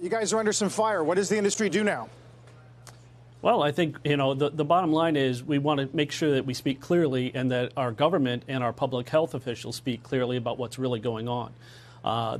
You guys are under some fire. What does the industry do now? Well, I think, the bottom line is we want to make sure that we speak clearly and that our government and our public health officials speak clearly about what's really going on.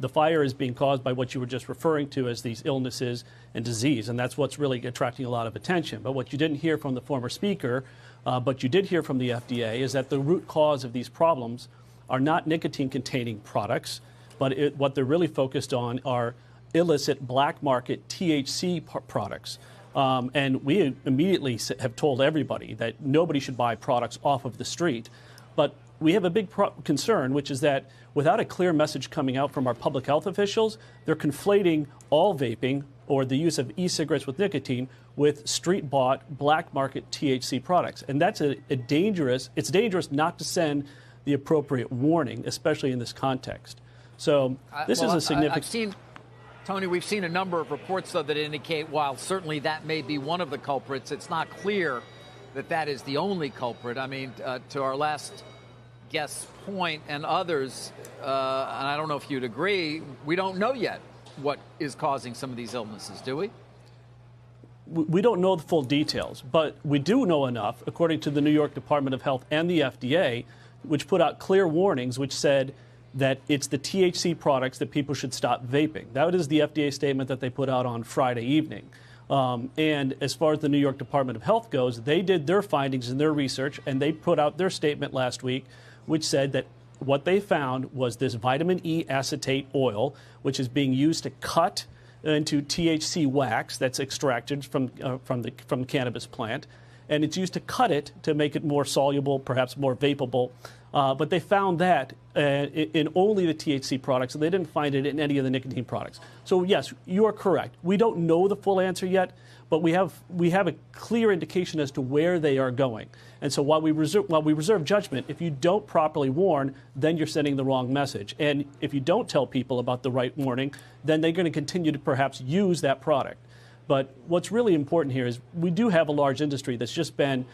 The fire is being caused by what you were just referring to as these illnesses and disease, and that's what's really attracting a lot of attention. But what you didn't hear from the former speaker, but you did hear from the FDA, is that the root cause of these problems are not nicotine-containing products, but what they're really focused on are illicit black market THC products. And we immediately have told everybody that nobody should buy products off of the street. But we have a big concern, which is that without a clear message coming out from our public health officials, they're conflating all vaping or the use of e-cigarettes with nicotine with street-bought black market THC products. And that's it's dangerous not to send the appropriate warning, especially in this context. So this is a significant... Tony, we've seen a number of reports, though, that indicate while certainly that may be one of the culprits, it's not clear that that is the only culprit. I mean, to our last guest's point and others, and I don't know if you'd agree, we don't know yet what is causing some of these illnesses, do we? We don't know the full details, but we do know enough, according to the New York Department of Health and the FDA, which put out clear warnings which said that it's the THC products that people should stop vaping. That is the FDA statement that they put out on Friday evening. And as far as the New York Department of Health goes, they did their findings in their research, and they put out their statement last week, which said that what they found was this vitamin E acetate oil, which is being used to cut into THC wax that's extracted from the cannabis plant, and it's used to cut it to make it more soluble, perhaps more vapable. But they found that in only the THC products, and they didn't find it in any of the nicotine products. So yes, you are correct. We don't know the full answer yet, but we have a clear indication as to where they are going. And so while we reserve judgment, if you don't properly warn, then you're sending the wrong message. And if you don't tell people about the right warning, then they're going to continue to perhaps use that product. But what's really important here is we do have a large industry that's just been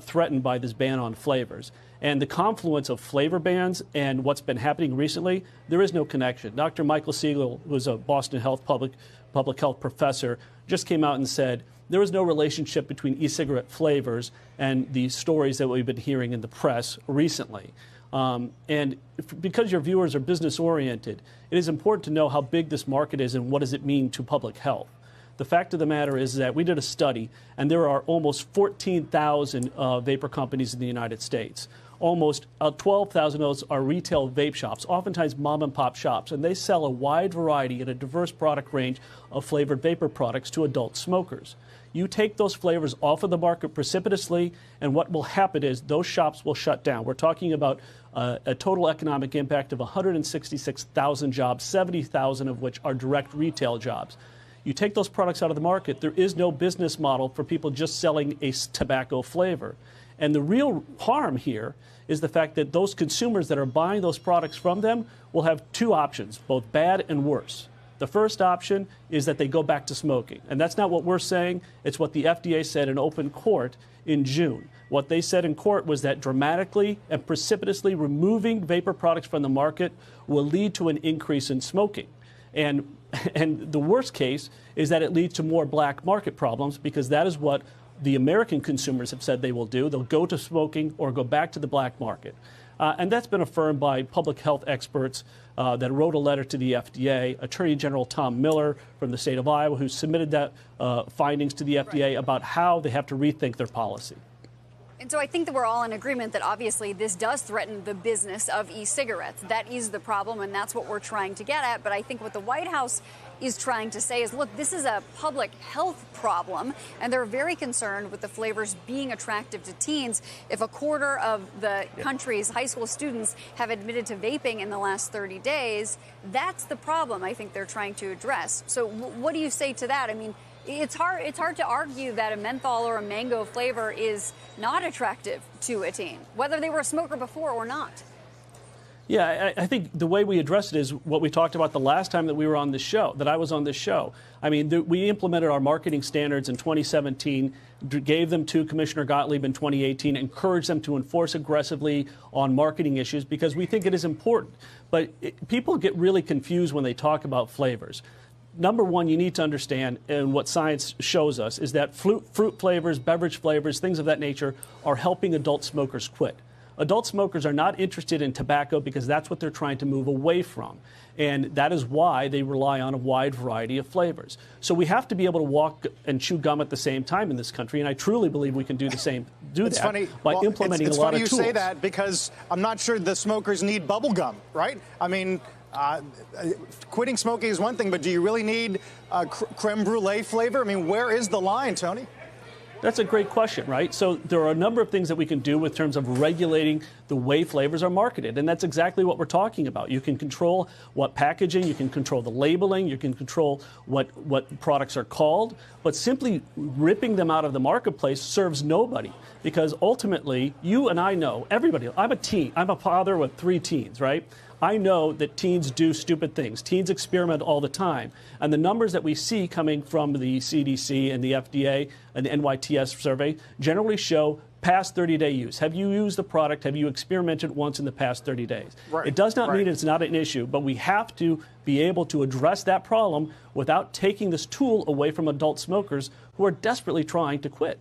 threatened by this ban on flavors. And the confluence of flavor bans and what's been happening recently, there is no connection. Dr. Michael Siegel, who's a Boston Health public health professor, just came out and said there is no relationship between e-cigarette flavors and the stories that we've been hearing in the press recently. And because your viewers are business-oriented, it is important to know how big this market is and what does it mean to public health. The fact of the matter is that we did a study, and there are almost 14,000 vapor companies in the United States. Almost 12,000 of those are retail vape shops, oftentimes mom-and-pop shops, and they sell a wide variety and a diverse product range of flavored vapor products to adult smokers. You take those flavors off of the market precipitously, and what will happen is those shops will shut down. We're talking about a total economic impact of 166,000 jobs, 70,000 of which are direct retail jobs. You take those products out of the market, there is no business model for people just selling a tobacco flavor. And the real harm here is the fact that those consumers that are buying those products from them will have two options, both bad and worse. The first option is that they go back to smoking. And that's not what we're saying. It's what the FDA said in open court in June. What they said in court was that dramatically and precipitously removing vapor products from the market will lead to an increase in smoking. And the worst case is that it leads to more black market problems, because that is what the American consumers have said they will do. They'll go to smoking or go back to the black market. And that's been affirmed by public health experts that wrote a letter to the FDA, Attorney General Tom Miller from the state of Iowa, who submitted that findings to the FDA about how they have to rethink their policy. And so I think that we're all in agreement that obviously this does threaten the business of e-cigarettes. That is the problem, and that's what we're trying to get at. But I think what the White House is trying to say is, look, this is a public health problem, and they're very concerned with the flavors being attractive to teens. If a quarter of the country's high school students have admitted to vaping in the last 30 days, that's the problem I think they're trying to address. So what do you say to that? I mean, it's hard to argue that a menthol or a mango flavor is not attractive to a teen, whether they were a smoker before or not. Yeah, I think the way we address it is what we talked about the last time that we were on this show, that I was on this show. I mean, we implemented our marketing standards in 2017, gave them to Commissioner Gottlieb in 2018, encouraged them to enforce aggressively on marketing issues because we think it is important. But people get really confused when they talk about flavors. number one, you need to understand, and what science shows us, is that fruit flavors, beverage flavors, things of that nature are helping adult smokers quit. Adult smokers are not interested in tobacco because that's what they're trying to move away from. And that is why they rely on a wide variety of flavors. So we have to be able to walk and chew gum at the same time in this country, and I truly believe we can do the same. By implementing a lot of tools. It's funny you say that because I'm not sure the smokers need bubble gum, right? I mean, quitting smoking is one thing, but do you really need creme brulee flavor? I mean, where is the line, Tony? That's a great question, right? So there are a number of things that we can do in terms of regulating the way flavors are marketed, and that's exactly what we're talking about. You can control what packaging, you can control the labeling, you can control what products are called, but simply ripping them out of the marketplace serves nobody, because ultimately, you and I know, everybody, I'm a teen, I'm a father with 3 teens, right? I know that teens do stupid things. Teens experiment all the time. And the numbers that we see coming from the CDC and the FDA and the NYTS survey generally show past 30-day use. Have you used the product? Have you experimented once in the past 30 days? Right. It does not mean it's not an issue, but we have to be able to address that problem without taking this tool away from adult smokers who are desperately trying to quit.